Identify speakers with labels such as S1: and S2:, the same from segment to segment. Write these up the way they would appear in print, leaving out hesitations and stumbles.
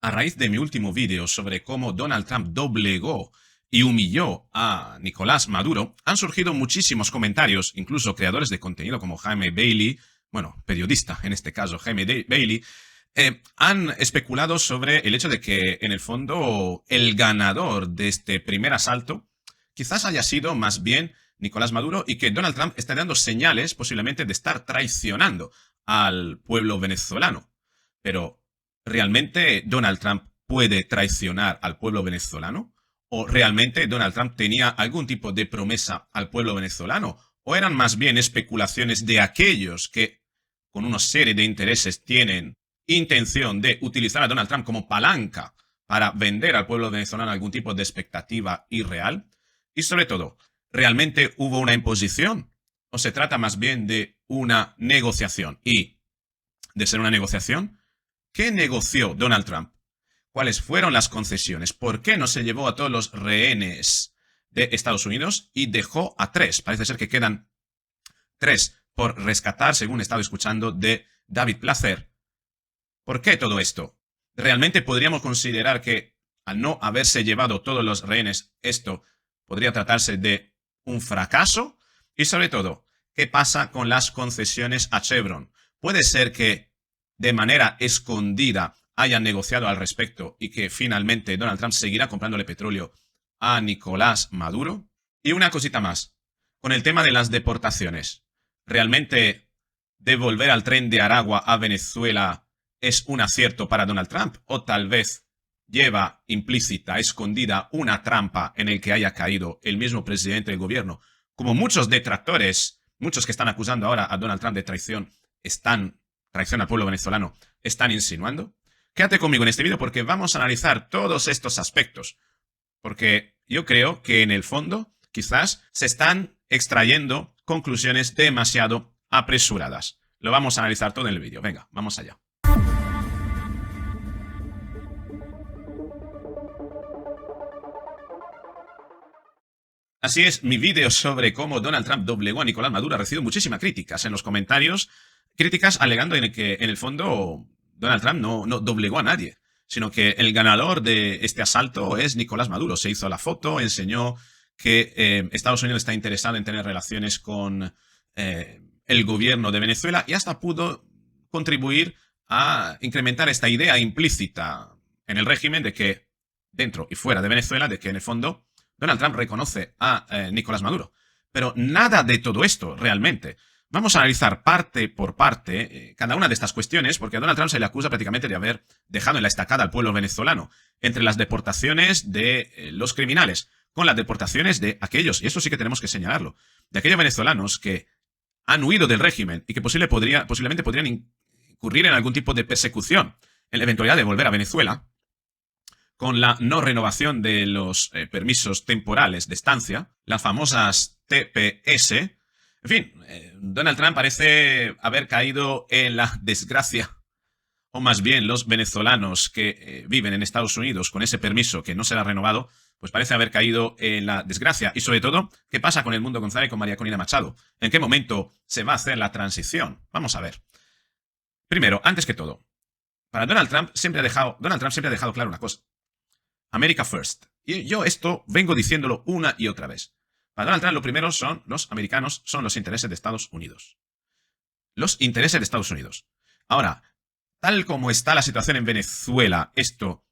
S1: A raíz de mi último vídeo sobre cómo Donald Trump doblegó y humilló a Nicolás Maduro, han surgido muchísimos comentarios, incluso creadores de contenido como Jaime Bailey, bueno, periodista en este caso, Bailey, han especulado sobre el hecho de que, en el fondo, el ganador de este primer asalto quizás haya sido más bien Nicolás Maduro y que Donald Trump está dando señales posiblemente de estar traicionando al pueblo venezolano. Pero, ¿realmente Donald Trump puede traicionar al pueblo venezolano? ¿O realmente Donald Trump tenía algún tipo de promesa al pueblo venezolano? ¿O eran más bien especulaciones de aquellos que, con una serie de intereses, tienen intención de utilizar a Donald Trump como palanca para vender al pueblo venezolano algún tipo de expectativa irreal? Y sobre todo, ¿realmente hubo una imposición? ¿O se trata más bien de una negociación? Y, de ser una negociación, ¿qué negoció Donald Trump? ¿Cuáles fueron las concesiones? ¿Por qué no se llevó a todos los rehenes de Estados Unidos y dejó a 3? Parece ser que quedan 3 por rescatar, según he estado escuchando, de David Placer. ¿Por qué todo esto? ¿Realmente podríamos considerar que, al no haberse llevado todos los rehenes, esto podría tratarse de un fracaso? Y sobre todo, ¿qué pasa con las concesiones a Chevron? ¿Puede ser que, de manera escondida, hayan negociado al respecto y que finalmente Donald Trump seguirá comprándole petróleo a Nicolás Maduro? Y una cosita más, con el tema de las deportaciones. ¿Realmente devolver al tren de Aragua a Venezuela es un acierto para Donald Trump? ¿O tal vez lleva implícita, escondida, una trampa en el que haya caído el mismo presidente del gobierno? Como muchos detractores, muchos que están acusando ahora a Donald Trump de traición, traición al pueblo venezolano, están insinuando. Quédate conmigo en este vídeo porque vamos a analizar todos estos aspectos. Porque yo creo que en el fondo quizás se están extrayendo conclusiones demasiado apresuradas. Lo vamos a analizar todo en el vídeo. Venga, vamos allá. Así es, mi vídeo sobre cómo Donald Trump doblegó a Nicolás Maduro ha recibido muchísimas críticas en los comentarios. Críticas alegando en que, en el fondo, Donald Trump no doblegó a nadie, sino que el ganador de este asalto es Nicolás Maduro. Se hizo la foto, enseñó que Estados Unidos está interesado en tener relaciones con el gobierno de Venezuela y hasta pudo contribuir a incrementar esta idea implícita en el régimen de que, dentro y fuera de Venezuela, de que en el fondo Donald Trump reconoce a Nicolás Maduro. Pero nada de todo esto realmente. Vamos a analizar parte por parte cada una de estas cuestiones, porque a Donald Trump se le acusa prácticamente de haber dejado en la estacada al pueblo venezolano, entre las deportaciones de los criminales, con las deportaciones de aquellos, y esto sí que tenemos que señalarlo, de aquellos venezolanos que han huido del régimen y que posiblemente podrían incurrir en algún tipo de persecución en la eventualidad de volver a Venezuela, con la no renovación de los permisos temporales de estancia, las famosas TPS. En fin, Donald Trump parece haber caído en la desgracia, o más bien los venezolanos que viven en Estados Unidos con ese permiso que no será renovado, pues parece haber caído en la desgracia. Y sobre todo, ¿qué pasa con el Mundo González y con María Corina Machado? ¿En qué momento se va a hacer la transición? Vamos a ver. Primero, antes que todo, para Donald Trump siempre ha dejado claro una cosa. America First. Y yo esto vengo diciéndolo una y otra vez. Para Donald Trump lo primero son los americanos, son los intereses de Estados Unidos. Los intereses de Estados Unidos. Ahora, tal como está la situación en Venezuela, ¿esto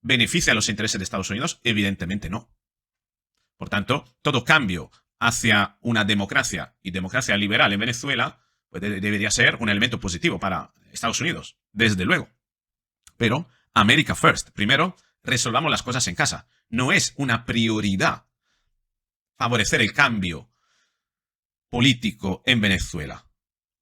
S1: beneficia a los intereses de Estados Unidos? Evidentemente no. Por tanto, todo cambio hacia una democracia y democracia liberal en Venezuela pues debería ser un elemento positivo para Estados Unidos, desde luego. Pero America First. Primero, resolvamos las cosas en casa. No es una prioridad favorecer el cambio político en Venezuela.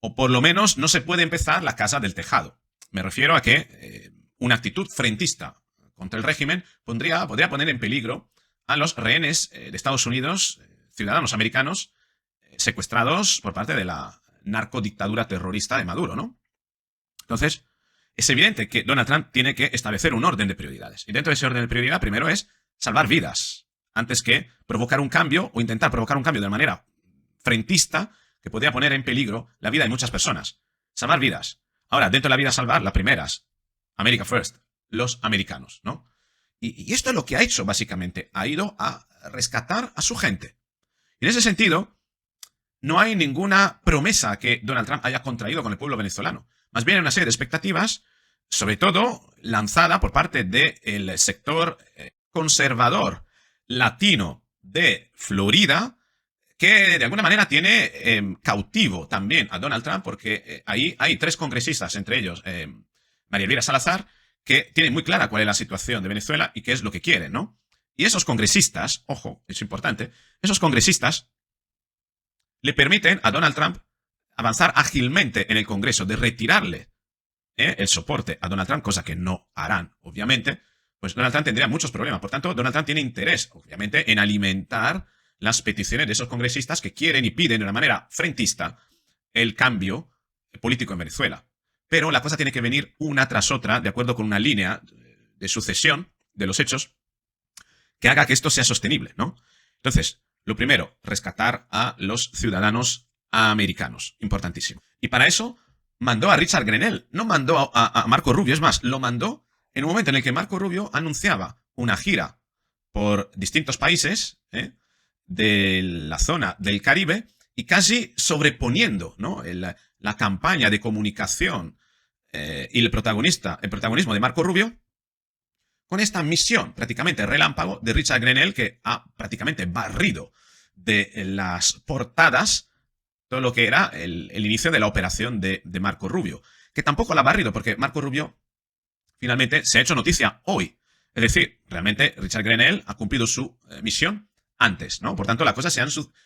S1: O por lo menos no se puede empezar la casa del tejado. Me refiero a que una actitud frentista contra el régimen podría poner en peligro a los rehenes de Estados Unidos, ciudadanos americanos, secuestrados por parte de la narcodictadura terrorista de Maduro, ¿no? Entonces, es evidente que Donald Trump tiene que establecer un orden de prioridades. Y dentro de ese orden de prioridad, primero es salvar vidas, antes que provocar un cambio o intentar provocar un cambio de manera frentista que podría poner en peligro la vida de muchas personas. Salvar vidas. Ahora, dentro de la vida a salvar, las primeras, America First, los americanos, ¿no? Y esto es lo que ha hecho, básicamente. Ha ido a rescatar a su gente. En ese sentido, no hay ninguna promesa que Donald Trump haya contraído con el pueblo venezolano. Más bien hay una serie de expectativas, sobre todo lanzada por parte del sector conservador latino de Florida, que de alguna manera tiene cautivo también a Donald Trump, porque ahí hay 3 congresistas, entre ellos María Elvira Salazar, que tienen muy clara cuál es la situación de Venezuela y qué es lo que quieren, ¿no? Y esos congresistas, ojo, es importante, esos congresistas le permiten a Donald Trump avanzar ágilmente en el Congreso, de retirarle el soporte a Donald Trump, cosa que no harán, obviamente, pues Donald Trump tendría muchos problemas. Por tanto, Donald Trump tiene interés, obviamente, en alimentar las peticiones de esos congresistas que quieren y piden de una manera frentista el cambio político en Venezuela. Pero la cosa tiene que venir una tras otra, de acuerdo con una línea de sucesión de los hechos que haga que esto sea sostenible, ¿no? Entonces, lo primero, rescatar a los ciudadanos americanos. Importantísimo. Y para eso mandó a Richard Grenell, no mandó a Marco Rubio, es más, lo mandó en un momento en el que Marco Rubio anunciaba una gira por distintos países de la zona del Caribe y casi sobreponiendo, ¿no?, la campaña de comunicación y el protagonismo de Marco Rubio con esta misión prácticamente relámpago de Richard Grenell, que ha prácticamente barrido de las portadas todo lo que era el inicio de la operación de Marco Rubio, que tampoco la ha barrido, porque Marco Rubio finalmente se ha hecho noticia hoy. Es decir, realmente Richard Grenell ha cumplido su misión antes, ¿no? Por tanto, las cosas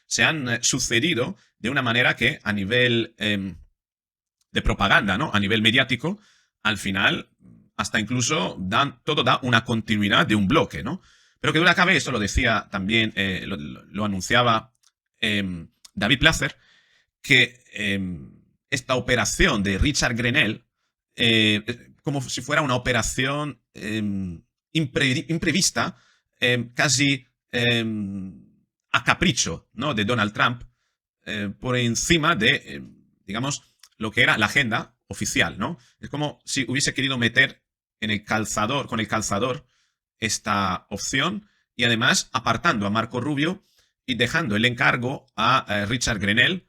S1: se han sucedido de una manera que a nivel de propaganda, ¿no?, a nivel mediático, al final hasta incluso todo da una continuidad de un bloque, ¿no? Pero que duda cabe, esto lo decía también, lo anunciaba David Placer, que esta operación de Richard Grenell, como si fuera una operación imprevista, casi a capricho, ¿no?, de Donald Trump, por encima de, digamos, lo que era la agenda oficial, ¿no? Es como si hubiese querido meter en el calzador, con el calzador, esta opción, y además apartando a Marco Rubio y dejando el encargo a Richard Grenell,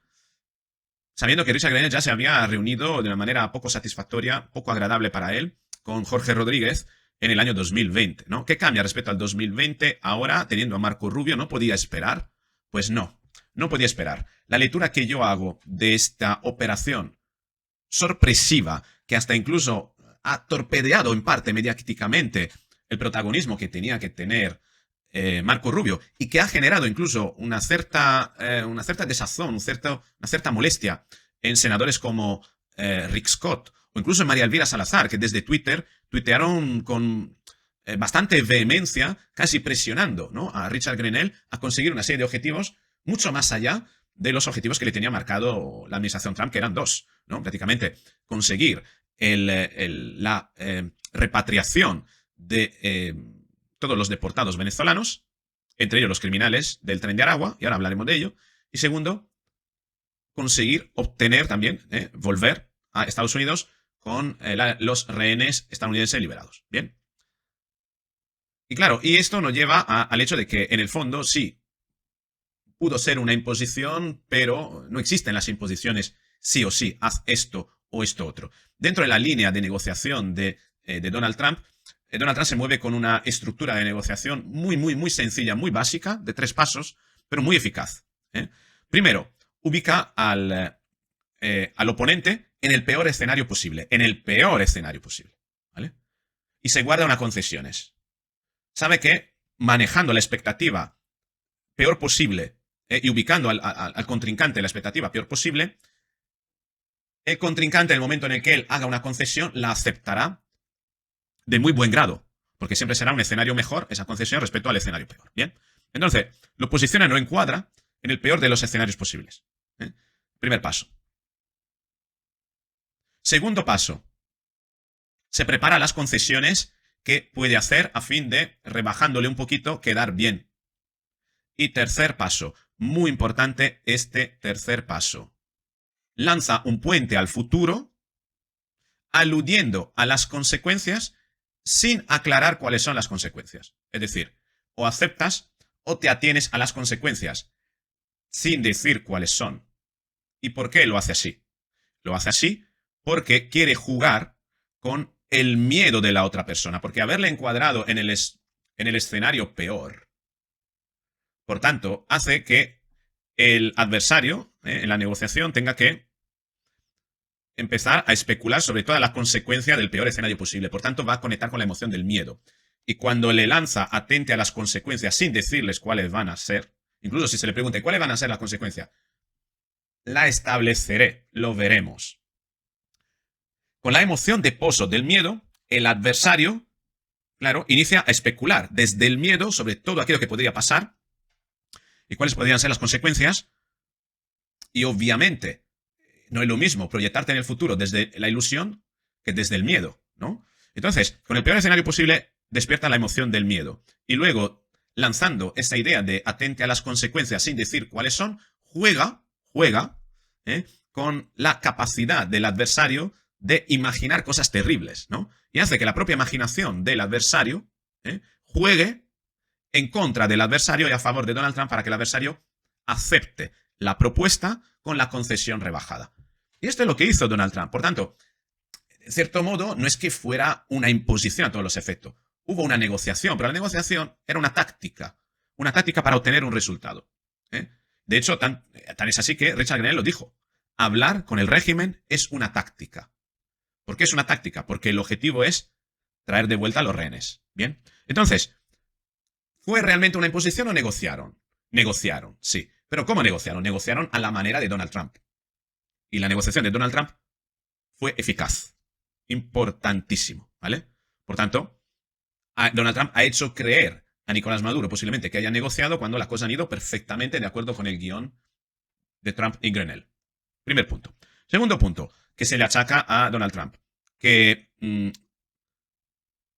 S1: sabiendo que Richard Grenell ya se había reunido de una manera poco satisfactoria, poco agradable para él, con Jorge Rodríguez en el año 2020, ¿no? ¿Qué cambia respecto al 2020 ahora, teniendo a Marco Rubio? ¿No podía esperar? Pues no, no podía esperar. La lectura que yo hago de esta operación sorpresiva, que hasta incluso ha torpedeado en parte mediáticamente el protagonismo que tenía que tener Marco Rubio, y que ha generado incluso una cierta desazón, una cierta molestia en senadores como Rick Scott o incluso en María Elvira Salazar, que desde Twitter tuitearon con bastante vehemencia, casi presionando, ¿no?, a Richard Grenell a conseguir una serie de objetivos mucho más allá de los objetivos que le tenía marcado la administración Trump, que eran 2, ¿no? Prácticamente conseguir la repatriación de todos los deportados venezolanos, entre ellos los criminales del Tren de Aragua, y ahora hablaremos de ello. Y segundo, conseguir obtener también, volver a Estados Unidos con los rehenes estadounidenses liberados. Bien. Y claro, y esto nos lleva al hecho de que en el fondo sí, pudo ser una imposición, pero no existen las imposiciones sí o sí, haz esto o esto otro. Dentro de la línea de negociación de Donald Trump se mueve con una estructura de negociación muy sencilla, muy básica, de 3 pasos, pero muy eficaz. Primero, ubica al oponente en el peor escenario posible. En el peor escenario posible. ¿Vale? Y se guarda unas concesiones. Sabe que manejando la expectativa peor posible y ubicando al contrincante en la expectativa peor posible, el contrincante, en el momento en el que él haga una concesión, la aceptará de muy buen grado, porque siempre será un escenario mejor esa concesión respecto al escenario peor. Bien, entonces lo posiciona, lo encuadra en el peor de los escenarios posibles. Primer paso. Segundo paso, se prepara las concesiones que puede hacer a fin de, rebajándole un poquito, quedar bien. Y tercer paso, muy importante este tercer paso, lanza un puente al futuro, aludiendo a las consecuencias sin aclarar cuáles son las consecuencias. Es decir, o aceptas o te atienes a las consecuencias sin decir cuáles son. ¿Y por qué lo hace así? Lo hace así porque quiere jugar con el miedo de la otra persona, porque haberle encuadrado en el escenario peor, por tanto, hace que el adversario en la negociación tenga que empezar a especular sobre todas las consecuencias del peor escenario posible. Por tanto, va a conectar con la emoción del miedo. Y cuando le lanza atente a las consecuencias sin decirles cuáles van a ser, incluso si se le pregunta cuáles van a ser las consecuencias, la estableceré, lo veremos. Con la emoción de pozo del miedo, el adversario, claro, inicia a especular desde el miedo sobre todo aquello que podría pasar y cuáles podrían ser las consecuencias. Y obviamente, no es lo mismo proyectarte en el futuro desde la ilusión que desde el miedo, ¿no? Entonces, con el peor escenario posible, despierta la emoción del miedo. Y luego, lanzando esa idea de atente a las consecuencias sin decir cuáles son, juega con la capacidad del adversario de imaginar cosas terribles, ¿no? Y hace que la propia imaginación del adversario juegue en contra del adversario y a favor de Donald Trump para que el adversario acepte la propuesta con la concesión rebajada. Y esto es lo que hizo Donald Trump. Por tanto, en cierto modo, no es que fuera una imposición a todos los efectos. Hubo una negociación, pero la negociación era una táctica para obtener un resultado. De hecho, tan es así que Richard Grenell lo dijo. Hablar con el régimen es una táctica. ¿Por qué es una táctica? Porque el objetivo es traer de vuelta a los rehenes. Bien. Entonces, ¿fue realmente una imposición o negociaron? Negociaron, sí. ¿Pero cómo negociaron? Negociaron a la manera de Donald Trump. Y la negociación de Donald Trump fue eficaz. Importantísimo, ¿vale? Por tanto, Donald Trump ha hecho creer a Nicolás Maduro posiblemente que haya negociado cuando las cosas han ido perfectamente de acuerdo con el guión de Trump y Grenell. Primer punto. Segundo punto, que se le achaca a Donald Trump, que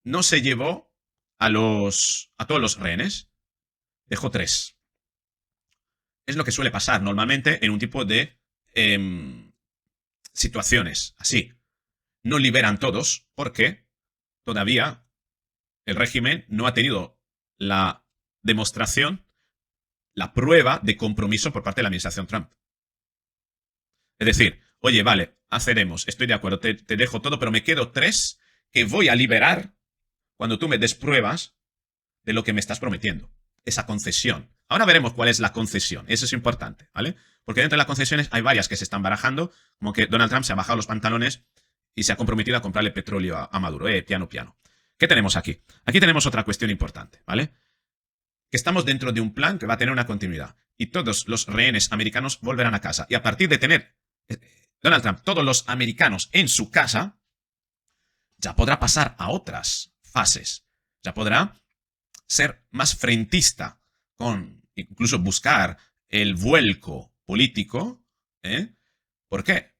S1: no se llevó a todos los rehenes, dejó 3. Es lo que suele pasar normalmente en un tipo de situaciones así. No liberan todos porque todavía el régimen no ha tenido la demostración, la prueba de compromiso por parte de la administración Trump. Es decir, oye, vale, haceremos, estoy de acuerdo, te dejo todo, pero me quedo 3 que voy a liberar cuando tú me des pruebas de lo que me estás prometiendo. Esa concesión. Ahora veremos cuál es la concesión. Eso es importante, ¿vale? Porque dentro de las concesiones hay varias que se están barajando, como que Donald Trump se ha bajado los pantalones y se ha comprometido a comprarle petróleo a Maduro. Piano, piano. ¿Qué tenemos aquí? Aquí tenemos otra cuestión importante, ¿vale? Que estamos dentro de un plan que va a tener una continuidad. Y todos los rehenes americanos volverán a casa. Y a partir de tener Donald Trump, todos los americanos en su casa, ya podrá pasar a otras fases. Ya podrá ser más frentista, con incluso buscar el vuelco político. ¿Por qué?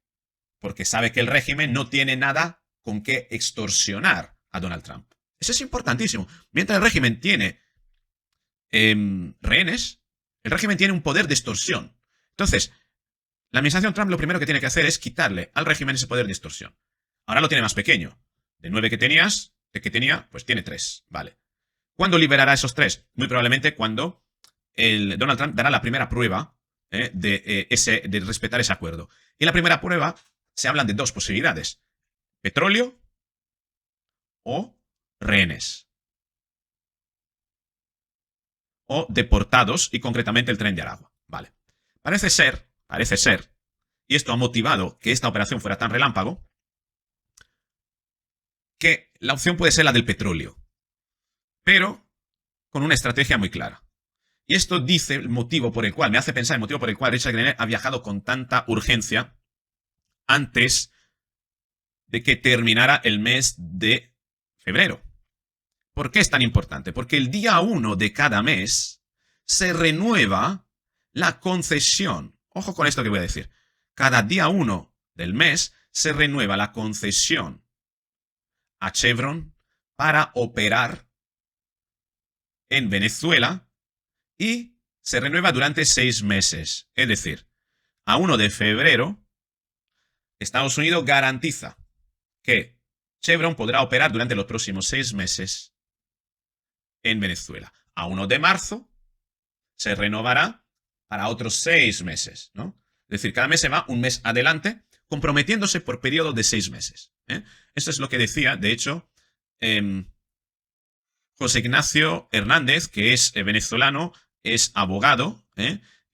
S1: Porque sabe que el régimen no tiene nada con qué extorsionar a Donald Trump. Eso es importantísimo. Mientras el régimen tiene rehenes, el régimen tiene un poder de extorsión. Entonces, la administración Trump lo primero que tiene que hacer es quitarle al régimen ese poder de extorsión. Ahora lo tiene más pequeño. De 9 que tenía, pues tiene 3. Vale. ¿Cuándo liberará esos 3? Muy probablemente cuando Donald Trump dará la primera prueba de respetar ese acuerdo. Y en la primera prueba se hablan de 2 posibilidades. Petróleo o rehenes. O deportados, y concretamente el tren de Aragua. Vale. Parece ser, y esto ha motivado que esta operación fuera tan relámpago, que la opción puede ser la del petróleo, pero con una estrategia muy clara. Y esto dice el motivo por el cual, me hace pensar el motivo por el cual Richard Grenell ha viajado con tanta urgencia antes de que terminara el mes de febrero. ¿Por qué es tan importante? Porque el día 1 de cada mes se renueva la concesión. Ojo con esto que voy a decir. Cada día 1 del mes se renueva la concesión a Chevron para operar en Venezuela y se renueva durante 6 meses. Es decir, a 1 de febrero, Estados Unidos garantiza que Chevron podrá operar durante los próximos 6 meses en Venezuela. A 1 de marzo se renovará para otros 6 meses, ¿no? Es decir, cada mes se va un mes adelante, comprometiéndose por periodo de 6 meses. Esto es lo que decía, de hecho, José Ignacio Hernández, que es venezolano, es abogado,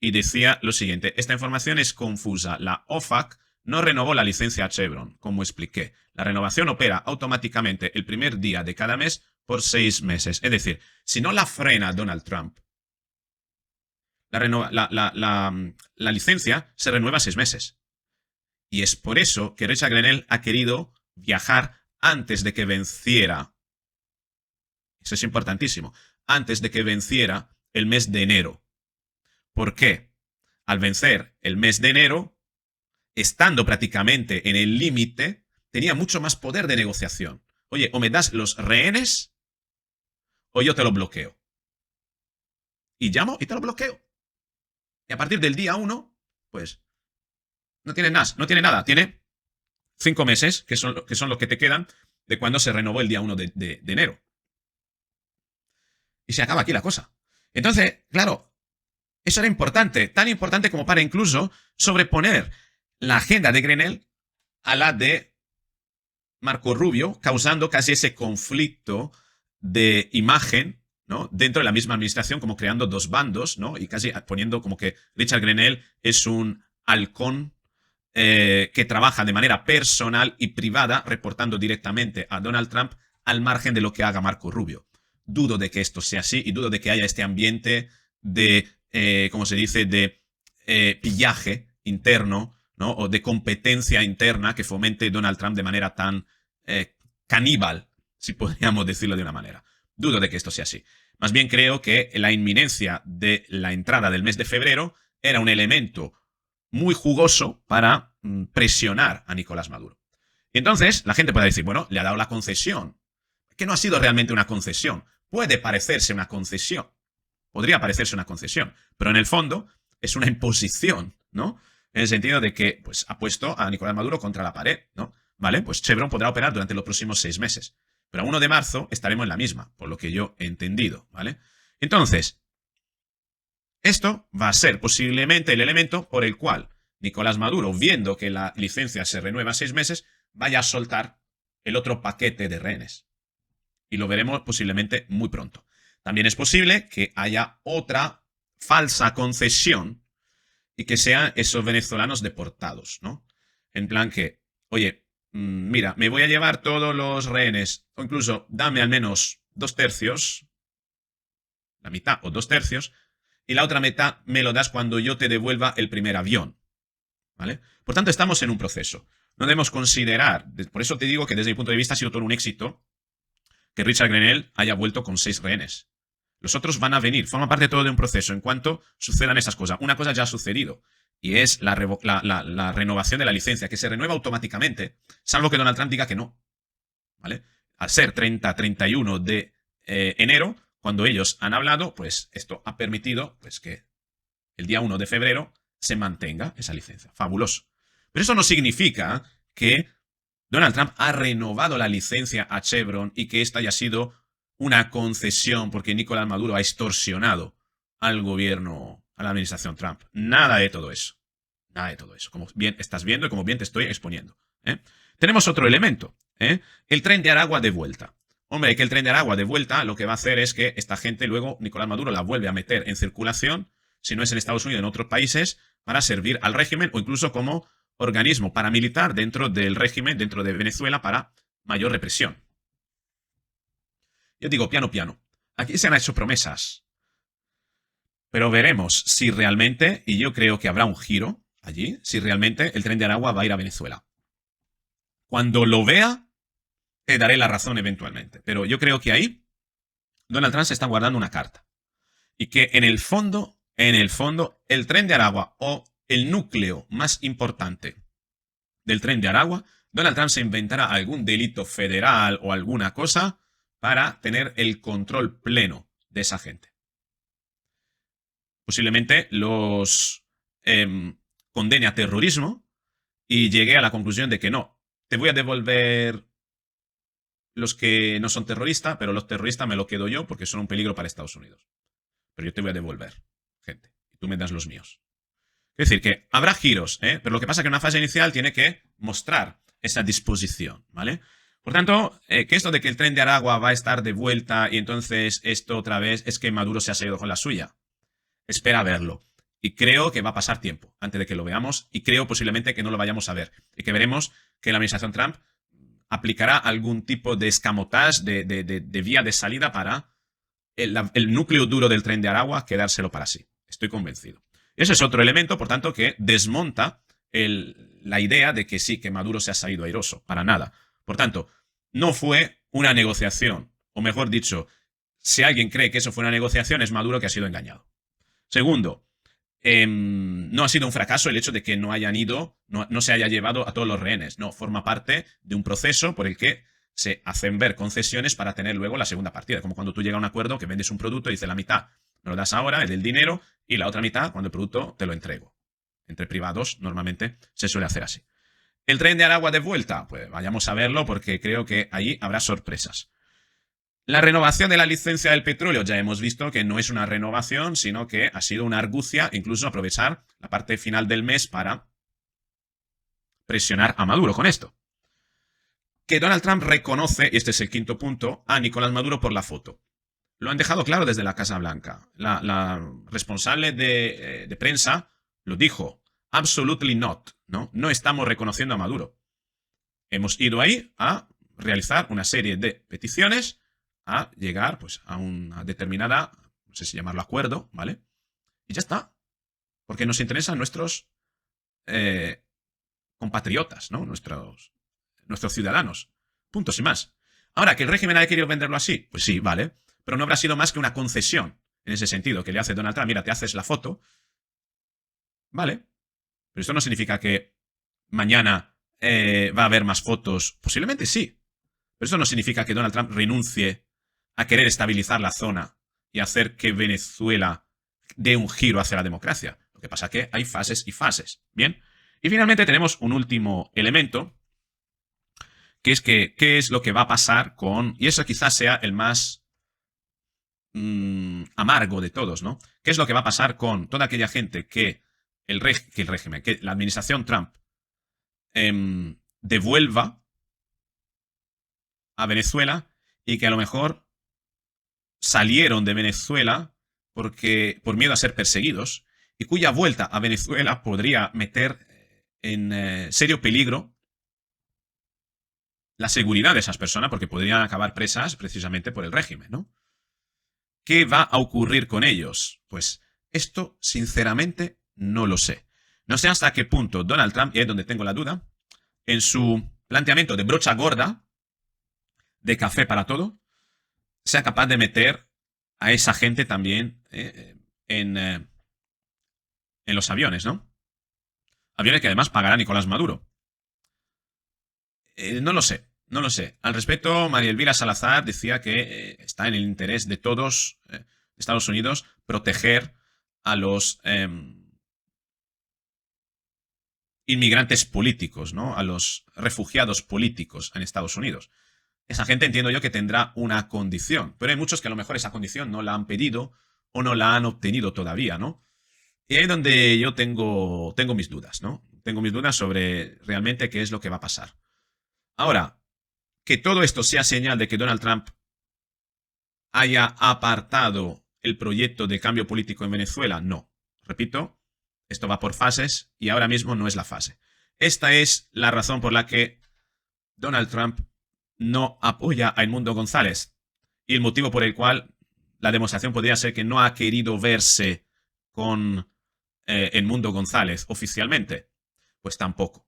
S1: y decía lo siguiente: esta información es confusa. La OFAC no renovó la licencia a Chevron, como expliqué. La renovación opera automáticamente el primer día de cada mes por 6 meses. Es decir, si no la frena Donald Trump, la licencia se renueva 6 meses. Y es por eso que Richard Grenell ha querido viajar antes de que venciera. Eso es importantísimo. Antes de que venciera el mes de enero. ¿Por qué? Al vencer el mes de enero, estando prácticamente en el límite, tenía mucho más poder de negociación. Oye, o me das los rehenes o yo te lo bloqueo. Y llamo y te lo bloqueo. Y a partir del día 1, pues, no tiene nada. No tiene nada. Tiene 5 meses, que son los que te quedan de cuando se renovó el día 1 de enero. Y se acaba aquí la cosa. Entonces, claro, eso era importante, tan importante como para incluso sobreponer la agenda de Grenell a la de Marco Rubio, causando casi ese conflicto de imagen, ¿no?, dentro de la misma administración, como creando dos bandos, ¿no?, y casi poniendo como que Richard Grenell es un halcón que trabaja de manera personal y privada, reportando directamente a Donald Trump, al margen de lo que haga Marco Rubio. Dudo de que esto sea así y dudo de que haya este ambiente de, ¿cómo se dice?, de pillaje interno, ¿no?, o de competencia interna que fomente Donald Trump de manera tan caníbal, si podríamos decirlo de una manera. Dudo de que esto sea así. Más bien creo que la inminencia de la entrada del mes de febrero era un elemento muy jugoso para presionar a Nicolás Maduro. Y entonces la gente puede decir, bueno, le ha dado la concesión, que no ha sido realmente una concesión. Puede parecerse una concesión, podría parecerse una concesión, pero en el fondo es una imposición, ¿no? En el sentido de que pues, ha puesto a Nicolás Maduro contra la pared, ¿no? ¿Vale? Pues Chevron podrá operar durante los próximos 6 meses. Pero a 1 de marzo estaremos en la misma, por lo que yo he entendido, ¿vale? Entonces, esto va a ser posiblemente el elemento por el cual Nicolás Maduro, viendo que la licencia se renueva 6 meses, vaya a soltar el otro paquete de rehenes. Y lo veremos posiblemente muy pronto. También es posible que haya otra falsa concesión y que sean esos venezolanos deportados, ¿no? En plan que, oye, mira, me voy a llevar todos los rehenes, o incluso dame al menos 2/3, la mitad o 2/3, y la otra mitad me lo das cuando yo te devuelva el primer avión, ¿vale? Por tanto, estamos en un proceso. No debemos considerar, por eso te digo que desde mi punto de vista ha sido todo un éxito que Richard Grenell haya vuelto con 6 rehenes. Los otros van a venir, forman parte de todo de un proceso en cuanto sucedan esas cosas. Una cosa ya ha sucedido, y es la renovación de la licencia, que se renueva automáticamente, salvo que Donald Trump diga que no, ¿vale? Al ser 30-31 de enero, cuando ellos han hablado, pues esto ha permitido pues, que el día 1 de febrero se mantenga esa licencia. Fabuloso. Pero eso no significa que Donald Trump ha renovado la licencia a Chevron y que esta haya sido una concesión porque Nicolás Maduro ha extorsionado al gobierno, a la administración Trump. Nada de todo eso. Nada de todo eso. Como bien estás viendo y como bien te estoy exponiendo. Tenemos otro elemento. El tren de Aragua de vuelta. Hombre, que el tren de Aragua de vuelta lo que va a hacer es que esta gente luego, Nicolás Maduro la vuelve a meter en circulación, si no es en Estados Unidos, en otros países, para servir al régimen o incluso como organismo paramilitar dentro del régimen, dentro de Venezuela, para mayor represión. Yo digo piano, piano. Aquí se han hecho promesas. Pero veremos si realmente, y yo creo que habrá un giro allí, si realmente el tren de Aragua va a ir a Venezuela. Cuando lo vea, te daré la razón eventualmente. Pero yo creo que ahí Donald Trump se está guardando una carta. Y que en el fondo, el tren de Aragua o el núcleo más importante del tren de Aragua, Donald Trump se inventará algún delito federal o alguna cosa para tener el control pleno de esa gente. Posiblemente los condene a terrorismo y llegue a la conclusión de que no, te voy a devolver los que no son terroristas, pero los terroristas me lo quedo yo porque son un peligro para Estados Unidos. Pero yo te voy a devolver, gente, y tú me das los míos. Es decir, que habrá giros, ¿eh? Pero lo que pasa es que en una fase inicial tiene que mostrar esa disposición, ¿vale? Por tanto, que esto de que el tren de Aragua va a estar de vuelta y entonces esto otra vez es que Maduro se ha salido con la suya. Espera a verlo. Y creo que va a pasar tiempo antes de que lo veamos y creo posiblemente que no lo vayamos a ver. Y que veremos que la administración Trump aplicará algún tipo de escamotage, de vía de salida para el núcleo duro del tren de Aragua quedárselo para sí. Estoy convencido. Ese es otro elemento, por tanto, que desmonta la idea de que sí, que Maduro se ha salido airoso. Para nada. Por tanto, no fue una negociación. O mejor dicho, si alguien cree que eso fue una negociación, es Maduro que ha sido engañado. Segundo, no ha sido un fracaso el hecho de que no hayan ido, no se haya llevado a todos los rehenes. No, forma parte de un proceso por el que se hacen ver concesiones para tener luego la segunda partida. Como cuando tú llegas a un acuerdo que vendes un producto y dices la mitad me lo das ahora, el del dinero, y la otra mitad cuando el producto te lo entrego. Entre privados normalmente se suele hacer así. ¿El tren de Aragua de vuelta? Pues vayamos a verlo porque creo que ahí habrá sorpresas. La renovación de la licencia del petróleo, ya hemos visto que no es una renovación, sino que ha sido una argucia, incluso aprovechar la parte final del mes para presionar a Maduro con esto. Que Donald Trump reconoce, y este es el quinto punto, a Nicolás Maduro por la foto. Lo han dejado claro desde la Casa Blanca. La responsable de prensa lo dijo. Absolutely not. No estamos reconociendo a Maduro. Hemos ido ahí a realizar una serie de peticiones a llegar pues, a una determinada, no sé si llamarlo acuerdo, ¿vale? Y ya está. Porque nos interesan nuestros compatriotas, ¿no? Nuestros ciudadanos. Punto, sin más. Ahora, ¿que el régimen haya querido venderlo así? Pues sí, vale. Pero no habrá sido más que una concesión en ese sentido, que le hace Donald Trump. Mira, te haces la foto. Vale. Pero esto no significa que mañana va a haber más fotos. Posiblemente sí. Pero eso no significa que Donald Trump renuncie a querer estabilizar la zona y hacer que Venezuela dé un giro hacia la democracia. Lo que pasa es que hay fases y fases. Bien. Y finalmente tenemos un último elemento, que es que qué es lo que va a pasar con... Y eso quizás sea el más amargo de todos, ¿no? ¿Qué es lo que va a pasar con toda aquella gente que que la administración Trump devuelva a Venezuela y que a lo mejor salieron de Venezuela por miedo a ser perseguidos y cuya vuelta a Venezuela podría meter en serio peligro la seguridad de esas personas porque podrían acabar presas precisamente por el régimen, ¿no? ¿Qué va a ocurrir con ellos? Pues esto, sinceramente, no lo sé. No sé hasta qué punto Donald Trump, y es donde tengo la duda, en su planteamiento de brocha gorda, de café para todo, sea capaz de meter a esa gente también en los aviones, ¿no? Aviones que además pagará Nicolás Maduro. No lo sé. No lo sé. Al respecto, María Elvira Salazar decía que está en el interés de todos Estados Unidos proteger a los inmigrantes políticos, ¿no? A los refugiados políticos en Estados Unidos. Esa gente entiendo yo que tendrá una condición, pero hay muchos que a lo mejor esa condición no la han pedido o no la han obtenido todavía, ¿no? Y ahí es donde yo tengo mis dudas, ¿no? Tengo mis dudas sobre realmente qué es lo que va a pasar. Ahora, que todo esto sea señal de que Donald Trump haya apartado el proyecto de cambio político en Venezuela, no. Repito, esto va por fases y ahora mismo no es la fase. Esta es la razón por la que Donald Trump no apoya a Edmundo González y el motivo por el cual la demostración podría ser que no ha querido verse con Edmundo González oficialmente. Pues tampoco.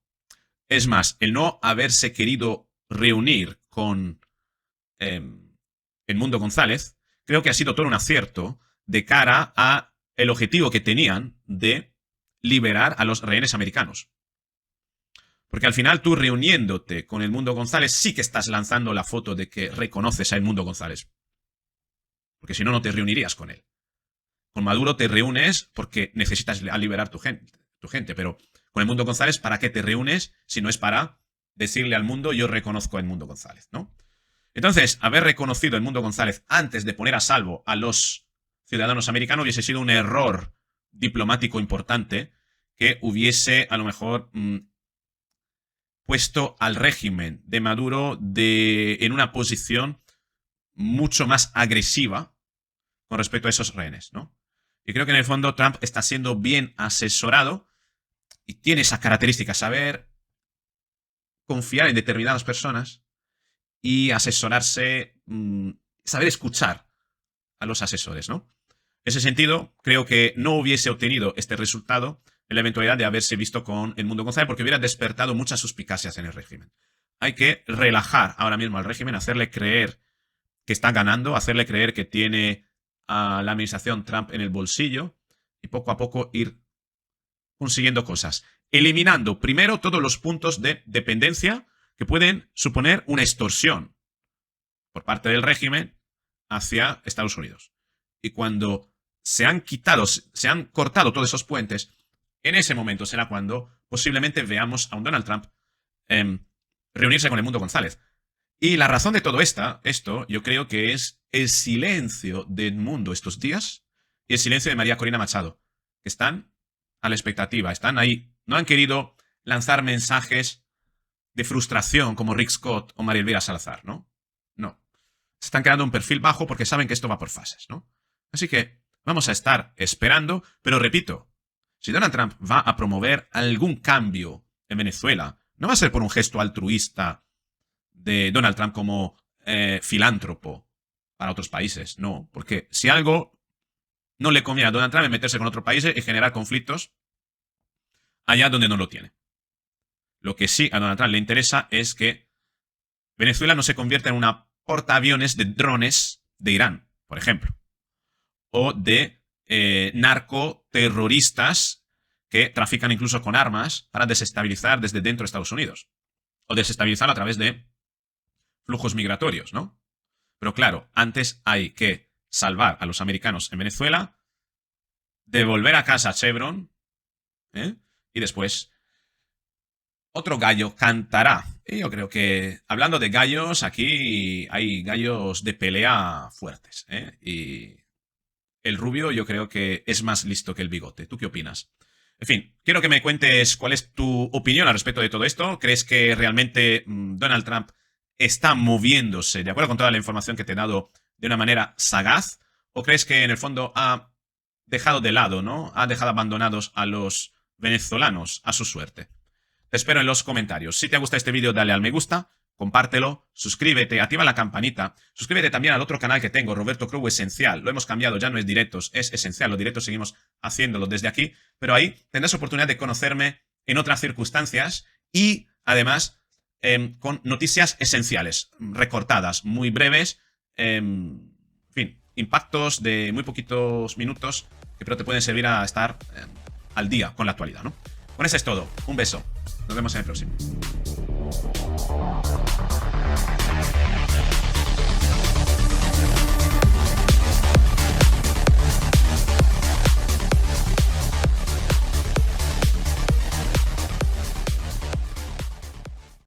S1: Es más, el no haberse querido reunir con Edmundo González, creo que ha sido todo un acierto de cara a el objetivo que tenían de liberar a los rehenes americanos. Porque al final tú reuniéndote con Edmundo González sí que estás lanzando la foto de que reconoces a Edmundo González. Porque si no, no te reunirías con él. Con Maduro te reúnes porque necesitas liberar tu gente, pero con Edmundo González, ¿para qué te reúnes si no es para decirle al mundo yo reconozco a Edmundo González, ¿no? Entonces, haber reconocido el Mundo González antes de poner a salvo a los ciudadanos americanos hubiese sido un error diplomático importante que hubiese a lo mejor puesto al régimen de Maduro en una posición mucho más agresiva con respecto a esos rehenes, ¿no? Y creo que en el fondo Trump está siendo bien asesorado y tiene esas características, saber confiar en determinadas personas y asesorarse, saber escuchar a los asesores, ¿no? En ese sentido, creo que no hubiese obtenido este resultado en la eventualidad de haberse visto con el Mundo González, porque hubiera despertado muchas suspicacias en el régimen. Hay que relajar ahora mismo al régimen, hacerle creer que está ganando, hacerle creer que tiene a la administración Trump en el bolsillo y poco a poco ir consiguiendo cosas. Eliminando primero todos los puntos de dependencia que pueden suponer una extorsión por parte del régimen hacia Estados Unidos. Y cuando se han cortado todos esos puentes, en ese momento será cuando posiblemente veamos a un Donald Trump reunirse con el Mundo González. Y la razón de todo esto, yo creo que es el silencio del mundo estos días y el silencio de María Corina Machado, que están a la expectativa, están ahí. No han querido lanzar mensajes de frustración como Rick Scott o María Elvira Salazar, ¿no? No. Se están quedando un perfil bajo porque saben que esto va por fases, ¿no? Así que vamos a estar esperando, pero repito, si Donald Trump va a promover algún cambio en Venezuela, no va a ser por un gesto altruista de Donald Trump como filántropo para otros países, no, porque si algo no le conviene a Donald Trump es meterse con otros países y generar conflictos allá donde no lo tiene. Lo que sí a Donald Trump le interesa es que Venezuela no se convierta en una portaaviones de drones de Irán, por ejemplo, o de narcoterroristas que trafican incluso con armas para desestabilizar desde dentro de Estados Unidos, o desestabilizar a través de flujos migratorios, ¿no? Pero claro, antes hay que salvar a los americanos en Venezuela, devolver a casa a Chevron, y después otro gallo cantará. Y yo creo que, hablando de gallos, aquí hay gallos de pelea fuertes, y el rubio yo creo que es más listo que el bigote. ¿Tú qué opinas? En fin, quiero que me cuentes cuál es tu opinión al respecto de todo esto. ¿Crees que realmente Donald Trump está moviéndose, de acuerdo con toda la información que te he dado, de una manera sagaz? ¿O crees que en el fondo ha dejado de lado, ¿no? Ha dejado abandonados a los venezolanos a su suerte? Te espero en los comentarios. Si te gusta este vídeo, dale al me gusta, compártelo, suscríbete, activa la campanita. Suscríbete también al otro canal que tengo, Roberto Crowe Esencial. Lo hemos cambiado, ya no es directos, es esencial. Los directos seguimos haciéndolo desde aquí, pero ahí tendrás oportunidad de conocerme en otras circunstancias y, además, con noticias esenciales, recortadas, muy breves, en fin, impactos de muy poquitos minutos que pero te pueden servir a estar al día con la actualidad, ¿no? Con eso es todo. Un beso. Nos vemos en el próximo.